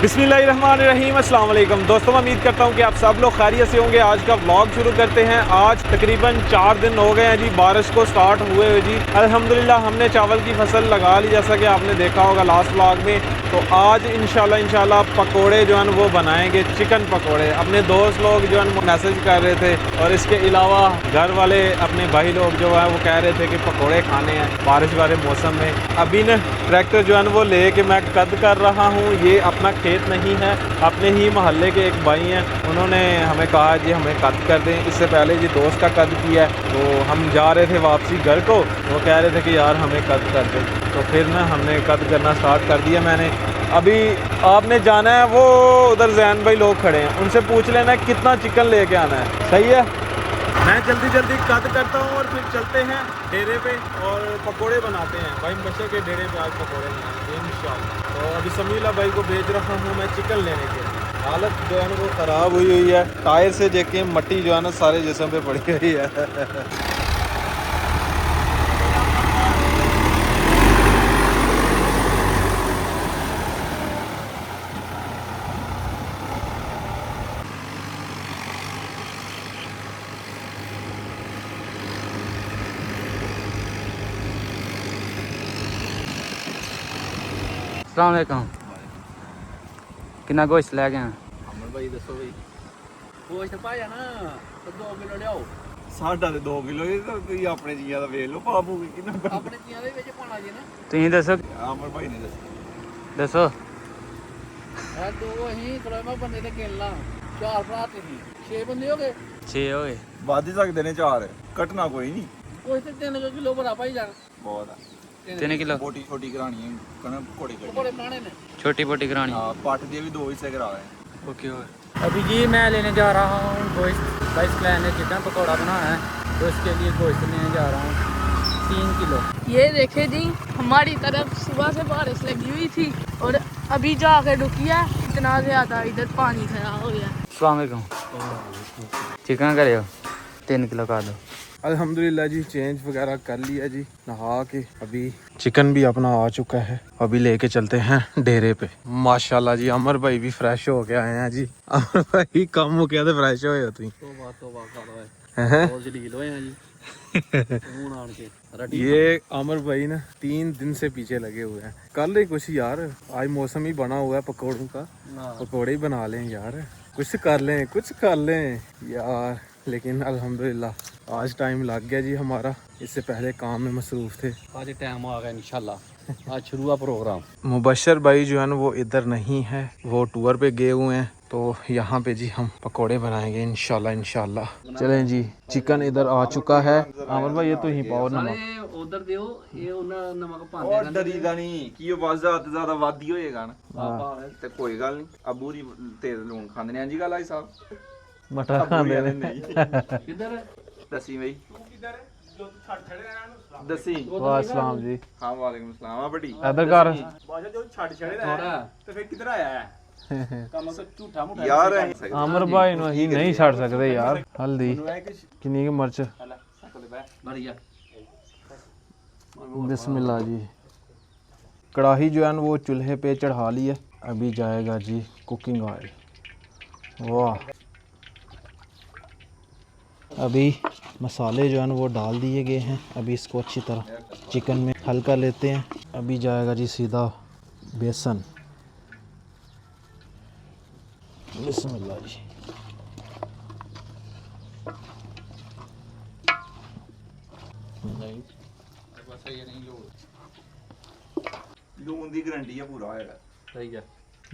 बिस्मिल्लाहिर्रहमानिर्रहीम, अस्सलाम वालेकुम दोस्तों। मैं उम्मीद करता हूँ कि आप सब लोग खैरियत से होंगे। आज का व्लॉग शुरू करते हैं। आज तकरीबन 4 दिन हो गए हैं जी बारिश को स्टार्ट हुए हुए जी। अल्हम्दुलिल्लाह हमने चावल की फसल लगा ली, जैसा कि आपने देखा होगा लास्ट व्लॉग में। तो आज इंशाल्लाह पकोड़े जो हैं वो बनाएंगे, चिकन पकोड़े। अपने दोस्त लोग जो हैं मैसेज कर रहे थे, और इसके अलावा घर वाले अपने भाई लोग जो हैं वो कह रहे थे कि पकोड़े खाने हैं बारिश वाले मौसम में। अभी न ट्रैक्टर जो है वो ले के मैं कद कर रहा हूँ। ये अपना खेत नहीं है, अपने ही मोहल्ले के एक भाई हैं, उन्होंने हमें कहा जी हमें कद कर दें। इससे पहले जी दोस्त का कद किया है, तो हम जा रहे थे वापसी घर को, वो कह रहे थे कि यार हमें कद कर दें। तो फिर ना हमने कद करना स्टार्ट कर दिया मैंने। अभी आपने जाना है, वो उधर जैन भाई लोग खड़े हैं, उनसे पूछ लेना कितना चिकन लेके आना है। सही है, मैं जल्दी जल्दी कद करता हूँ और फिर चलते हैं डेरे पे और पकोड़े बनाते हैं। भाई बच्चे के डेरे पे आज पकोड़े बनाएंगे इंशाल्लाह। तो अभी समीला भाई को भेज रहा हूँ मैं चिकन लेने के लिए। हालत जो है ना वो ख़राब हुई हुई है, टायर से देखें मट्टी जो है ना सारे जिस्म पे पड़ी हुई है। अस्सलाम वालेकुम। कितना गोश्त लै गए? अमर भाई दसो भाई गोश्त पाया ना तो 2 किलो लियाओ। साढ़ा 2 किलो ਤੁਸੀਂ ਆਪਣੇ ਜੀਆਂ ਦਾ ਵੇਖ ਲਓ ਬਾਬੂ ਕਿੰਨਾ ਆਪਣੇ ਚੀਆਂ ਦੇ ਵਿੱਚ ਪਾਣਾ ਜੀ ਨਾ। ਤੁਸੀਂ ਦੱਸੋ ਅਮਰ ਭਾਈ ਨੇ ਦੱਸੋ। ਇਹ ਦੋ ਅਸੀਂ ਕਲੋਮਾ ਬੰਦੇ ਤੇ ਗਿਣ ਲਾ, 4 ਭਰਾ ਤੇ ਸੀ, 6 ਬੰਦੇ ਹੋ ਗਏ। 6 ਹੋ ਗਏ। ਵੱਧ ਹੀ ਸਕਦੇ ਨੇ 4, ਘਟਣਾ ਕੋਈ ਨਹੀਂ। ਕੁਛ ਤੇ 3 ਕਿਲੋ ਬੜਾ ਪਾਈ ਜਾਣ। ਬਹੁਤ ਆ। 3 ਕਿਲੋ ਛੋਟੀ ਛੋਟੀ ਕਰਾਣੀ ਹੈ, ਕਣਾ ਕੋੜੇ ਪਕੌੜੇ ਪਾਣੇ ਨੇ। छोटी पोटी करानी। हाँ, पट दिए भी 2 हिस्से करा रहे हैं। ओके। अभी जी मैं लेने जा रहा हूँ गोश्त। बाइस क्लैन ने चिकन पकौड़ा बनाया है, तो इसके लिए गोश्त लेने जा रहा हूँ 3 किलो। ये देखे जी हमारी तरफ सुबह से बारिश लगी हुई थी और अभी जाकर रुकी है। इतना ज़्यादा इधर पानी खड़ा हो गया। अस्सलाम वालेकुम। चिकन करे हो 3 किलो कर दो। अल्हम्दुलिल्लाह जी चेंज वगैरह कर लिया जी, नहा के अभी चिकन भी अपना आ चुका है। अभी लेके चलते हैं डेरे पे। माशाल्लाह जी अमर भाई भी फ्रेश हो के आए हैं जी। अमर भाई कम हो गया तो फ्रेश होए हो तुम। ਤੋਬਾ ਕਰ ਓਏ ਬਹੁਤ ਢੀਲ ਹੋਏ ਆ ਜੀ ਹੁਣ ਆਣ ਕੇ ਰੈਡੀ। ये अमर भाई ना 3 दिन से पीछे लगे हुए हैं। कर ले कुछ यार, आज मौसम ही बना हुआ है पकौड़ों का, पकौड़े ही बना लें यार, कुछ कर लें कुछ कर लें यार। लेकिन अल्हम्दुलिल्लाह आज टाइम लग गया जी हमारा, इससे पहले काम में मसरूफ़ थे। ਅੱਜ ਟਾਈਮ ਆ ਗਿਆ इंशाल्लाह। आज शुरू हुआ प्रोग्राम। मुबशर भाई जो है ना वो इधर नहीं है, वो टूर पे गए हुए हैं। तो यहाँ पे जी हम पकोड़े बनाएंगे इंशाल्लाह इंशाल्लाह। चलें जी, चिकन इधर आ चुका है। आमिर भाई ये तो ही पाओ नमक ਉਧਰ ਦਿਓ, ਇਹ ਉਹਨਾਂ ਨਮਕ ਪਾਉਂਦੇ ਉਹ ਡਰੀਦਾ ਨਹੀਂ ਕਿ ਉਹ ਬਸ ਜ਼ਿਆਦਾ ਵਾਦੀ ਹੋਏਗਾ ਨਾ ਆਪਾਂ ਤੇ ਕੋਈ ਗੱਲ ਨਹੀਂ। ਅਬੂ ਦੀ ਤੇਜ਼ ਲੂਣ ਖਾਂਦੇ ਨੇ। ਹਾਂਜੀ ਗੱਲ ਆਈ ਸਾਹਿਬ मटर खाते हैं। ਨਹੀਂ ਕਿੱਧਰ ਦੱਸੀ ਬਈ ਦੱਸੀ। वालेकुम जी। ਹਾਂ ਵਾਲੇਕੁਮ ਸਲਾਮ। ਆ ਬੜੀ इधर कर ਬਾਜਾ ਜੋ ਛੱਡ ਛੜੇ ਥੋੜਾ ਤੇ ਫਿਰ ਕਿੱਧਰ ਆਇਆ ਹੈ ਕੰਮ ਤਾਂ ਝੂਠਾ ਮੁੱਠਾ ਯਾਰ। आमिर भाई नु ही नहीं छड़ सकते यार। हल्दी कितनी की मिर्च बढ़िया। बिस्मिल्लाह जी। कढ़ाई जो है ना वो चूल्हे पे चढ़ा ली है। अभी जाएगा जी कुकिंग ऑयल। वाह। अभी मसाले जो है ना वो डाल दिए गए हैं। अभी इसको अच्छी तरह चिकन में हल्का लेते हैं। अभी जाएगा जी सीधा बेसन। बिस्मिल्लाह जी। ਲੂਣ ਦੀ ਗਰੰਟੀ ਹੈ ਪੂਰਾ ਹੋਏਗਾ। सही है।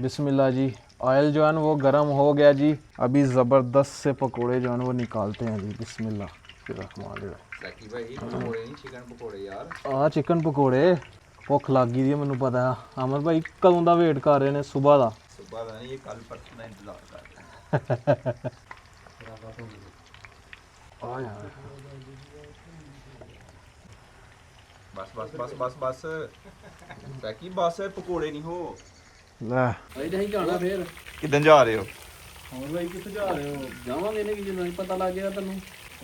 बिस्मिल्लाह जी। ऑयल जो है ना वो गर्म हो गया जी। अभी ज़बरदस्त से पकोड़े जो है ना वो निकालते हैं जी। बिस्मिल्लाह। ਸੈਕੀ ਭਾਈ ਪਕੌੜੇ ਨਹੀਂ, ਚਿਕਨ ਪਕੌੜੇ ਯਾਰ। ਆ ਚਿਕਨ ਪਕੌੜੇ ਭੁੱਖ ਲੱਗ ਗਈ ਦੀ ਹੈ ਮੈਨੂੰ ਪਤਾ। ਅਮਰ ਭਾਈ ਕਦੋਂ ਦਾ ਵੇਟ ਕਰ ਰਹੇ ਨੇ ਸਵੇਰ ਦਾ। ਸੁਬਾ ਦਾ ਨਹੀਂ, ਇਹ ਕੱਲ ਪਰਸੋਂ ਦਾ ਇੰਤਜ਼ਾਰ ਕਰ ਰਿਹਾ। ਆ ਯਾਰ ਬਸ ਬਸ ਬਸ ਬਸ ਬਸ ਸੈਕੀ ਬਸ ਪਕੌੜੇ ਨਹੀਂ ਹੋ। ਲੈ भाई नहीं जाना फिर। ਕਿੱਦਾਂ ਜਾ ਰਹੇ ਹੋ? और भाई कितने जा रहे हो? जावांगे नहीं कि नहीं पता लग गया तेन।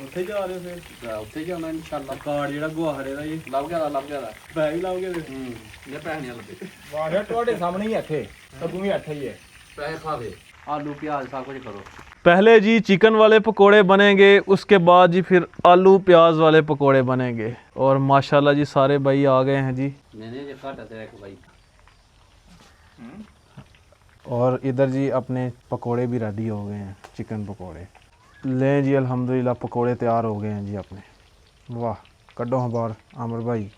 ਉੱਥੇ ਜਾ ਰਹੇ ਹੋ ਫਿਰ? उत्थे जाना इंशाल्लाह। ਕਾਰਡ ਜਿਹੜਾ ਗੁਹਾਰੇ ਦਾ ਜੀ लभ गया ਬੈਗ ਲਾਓਗੇ ये पैसे नहीं लगे। ਵਾਹ ਤੁਹਾਡੇ ਸਾਹਮਣੇ ਹੀ ਇੱਥੇ ਤਾਂ ਤੂੰ ਵੀ ਇੱਥੇ ਹੀ ਹੈ। पैसे खा गए आलू प्याज सब कुछ करो पहले जी चिकन वाले पकोड़े बनेंगे, उसके बाद जी फिर आलू प्याज वाले पकोड़े बनेंगे। और माशाल्लाह जी सारे भाई आ गए हैं जी। मैंने जो काटा तेरा एक भाई और इधर जी अपने पकोड़े भी रेडी हो गए हैं, चिकन पकोड़े। लें जी अल्हम्दुलिल्लाह पकोड़े तैयार हो गए हैं जी अपने। वाह कड्डो हाँ बाहर आमिर भाई।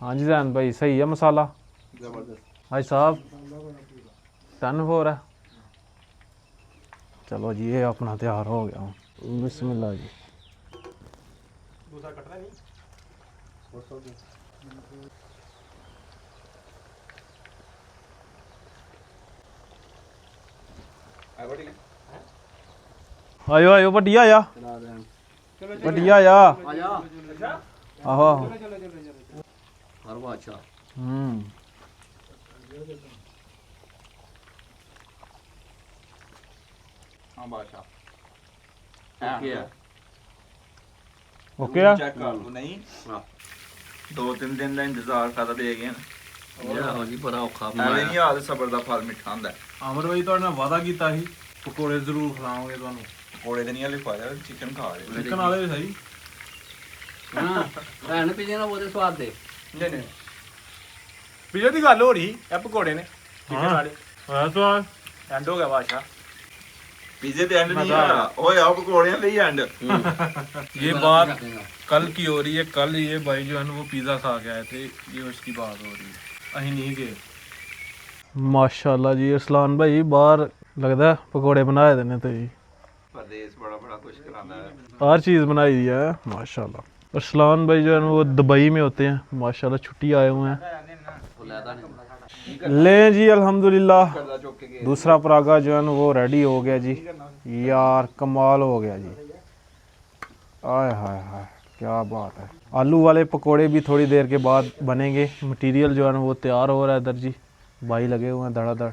हाँ जी जैन भाई सही है मसाला जबरदस्त। भाई साहब 10-4 है। चलो जी ये अपना तैयार हो गया हूँ। बिस्मिल्लाह जी। दूसरा कटरा नहीं आयो आयो बढ़िया आया बढ़िया आया आहो आहो हर वो अच्छा हाँ बादशाह ओके है ओके है चेक कर लूं नहीं 2-3 दिन ਦਾ ਇੰਤਜ਼ਾਰ ਕਰਦਾ ਦੇ ਗਏ ਯਾ ਜੀ ਬੜਾ ਔਖਾ ਐਵੇਂ ਨਹੀਂ ਹਾਲ ਸਬਰ ਦਾ ਫਲ ਮਿੱਠਾ ਹੁੰਦਾ ਆਮਰ ਭਾਈ ਤੁਹਾਡੇ ਨਾਲ ਵਾਅਦਾ ਕੀਤਾ ਸੀ ਪਕੌੜੇ ਜ਼ਰੂਰ ਖਿਲਾਵਾਂਗੇ ਤੁਹਾਨੂੰ। ਪਕੌੜੇ ਤੇ ਨਹੀਂ ਹਲੇ ਖਵਾਇਆ ਚਿਕਨ ਖਾ ਰਹੇ ਚਿਕਨ ਵਾਲੇ ਵੀ ਸਹੀ। ਹਾਂ ਭੈਣ ਪੀਜੇ ਨਾ ਉਹਦੇ ਸਵਾਦ ਦੇ ਨਹੀਂ ਨਹੀਂ ਪੀਜ਼ੇ ਦੀ ਗੱਲ ਹੋ ਰਹੀ ਇਹ ਪਕੌੜੇ ਨੇ ਹਾਂ ਹਾਂ ਤਾਂ ਐਂਡ ਹੋ ਗਿਆ ਬਾਦਸ਼ਾਹ पिज्जे पे एंड नहीं आ ओए आओ पकौड़े ले एंड ये बात कल की हो रही है। कल ये भाई जो है ना वो पिज़्ज़ा खा के आए थे, ये उसकी बात हो रही है। अहीं नहीं गए। माशाल्लाह जी अरसलान भाई बाहर लगता है पकौड़े बनाए देने तो जी परदेस बड़ा बड़ा कुछ कराना है, हर चीज़ बनाई दी है माशाल्लाह। अरसलान भाई जो है ना वो दुबई में होते हैं माशाल्लाह, छुट्टी आए हुए हैं। ले जी अल्हम्दुलिल्लाह दूसरा परागा जो है ना वो रेडी हो गया जी। यार कमाल हो गया जी। आय हाय हाय क्या बात है। आलू वाले पकोड़े भी थोड़ी देर के बाद बनेंगे। मटेरियल जो है ना वो तैयार हो रहा है इधर जी, भाई लगे हुए हैं धड़ाधड़।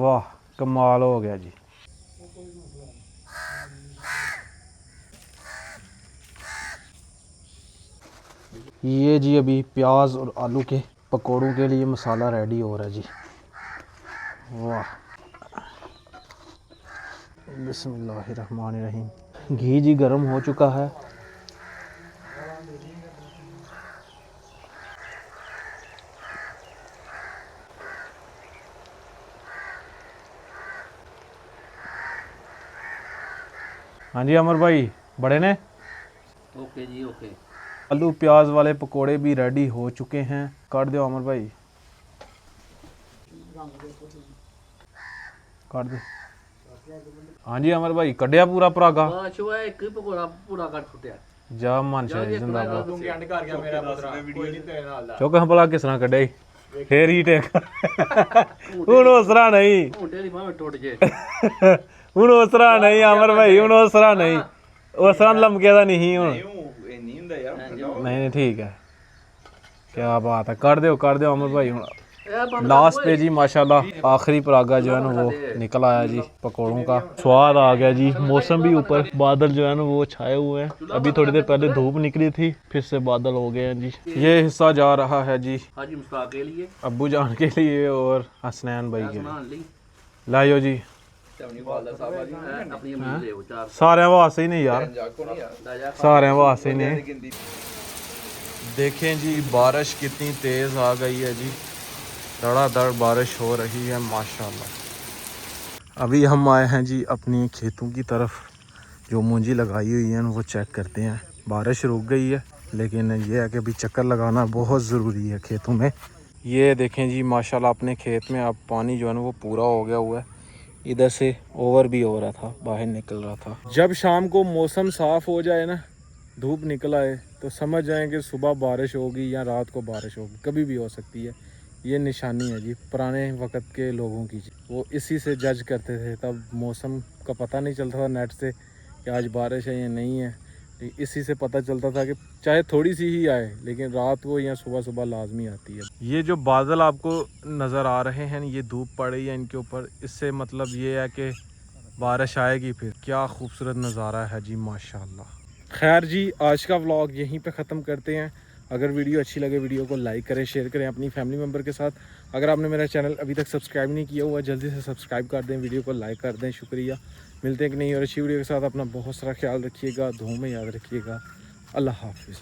वाह कमाल हो गया जी। ये जी अभी प्याज और आलू के पकोड़ों के लिए मसाला रेडी हो रहा है जी। वाह बिस्मिल्लाहिर्रहमानिर्रहीम। घी जी गर्म हो चुका है। हाँ जी अमर भाई बड़े ने ओके जी ओके। आलू प्याज वाले पकोड़े भी रेडी हो चुके हैं। काट दो अमर भाई काट दो। हाँ जी अमर भाई कढ़िया पूरा परागा ਬਾਦਸ਼ਾਹ ਇੱਕ ਹੀ ਪਕੌੜਾ ਪੂਰਾ ਕੱਟ ਫੁੱਟਿਆ जा मानशा जिंदाबाद। ਤੂੰ ਐਂਡ ਕਰ ਗਿਆ ਮੇਰਾ ਪੁੱਤਰਾ ਕੋਈ ਨਹੀਂ ਤੇਰੇ ਨਾਲ ਦਾ चौक भला किस तरह कढ़े फिर ही टेक हूं उस तरह नहीं ਝੂਟੇ ਦੀ ਭਾਵੇਂ ਟੁੱਟ ਜੇ हूं उस तरह नहीं अमर भाई हूं उस तरह नहीं उस तरह लमके दा नहीं हूं ਇਹ ਨਹੀਂ ਹੁੰਦਾ ਯਾਰ नहीं ठीक है क्या बात है। कर दो अमर भाई हूं लास्ट पे जी माशाल्लाह आखिरी परागा जो है ना वो निकल आया जी पकोड़ों का। स्वाद आ गया जी। मौसम भी ऊपर बादल जो है ना वो छाए हुए हैं। अभी थोड़ी देर पहले धूप निकली थी फिर से बादल हो गए हैं जी। ये हिस्सा जा रहा है जी ਹਾਜੀ ਮੁਸਤਾਕ के लिए अब्बू जान के लिए और हसनैन भाई के लिए। ਬਣਾਉਣ ਲਈ लाइयो जी ਆਪਣੀ ਅਮੀਰ ਦੇ ਚਾਰ सारे वास्ते ही नहीं यार, ਦਾਜਾ सारे वास्ते ही नहीं। देखें जी बारिश कितनी तेज़ आ गई है जी, धड़ाधड़ बारिश हो रही है माशाल्लाह। अभी हम आए हैं जी अपनी खेतों की तरफ, जो मूंजी लगाई हुई है वो चेक करते हैं। बारिश रुक गई है लेकिन ये है कि अभी चक्कर लगाना बहुत ज़रूरी है खेतों में। ये देखें जी माशाल्लाह अपने खेत में अब पानी जो है ना वो पूरा हो गया हुआ है। इधर से ओवर भी हो रहा था, बाहर निकल रहा था। जब शाम को मौसम साफ़ हो जाए ना, धूप निकल आए, तो समझ जाएं कि सुबह बारिश होगी या रात को बारिश होगी, कभी भी हो सकती है। ये निशानी है जी पुराने वक़्त के लोगों की। वो इसी से जज करते थे, तब मौसम का पता नहीं चलता था नेट से कि आज बारिश है या नहीं है। इसी से पता चलता था कि चाहे थोड़ी सी ही आए लेकिन रात को या सुबह सुबह लाजमी आती है। ये जो बादल आपको नज़र आ रहे हैं, ये धूप पड़ रही है इनके ऊपर, इससे मतलब ये है कि बारिश आएगी फिर। क्या खूबसूरत नज़ारा है जी माशाल्लाह। खैर जी, आज का व्लॉग यहीं पे ख़त्म करते हैं। अगर वीडियो अच्छी लगे वीडियो को लाइक करें, शेयर करें अपनी फैमिली मेम्बर के साथ। अगर आपने मेरा चैनल अभी तक सब्सक्राइब नहीं किया हुआ जल्दी से सब्सक्राइब कर दें, वीडियो को लाइक कर दें। शुक्रिया। मिलते हैं कि नहीं और अच्छी वीडियो के साथ। अपना बहुत सारा ख्याल रखिएगा, दुआओं में याद रखिएगा। अल्लाह हाफिज़।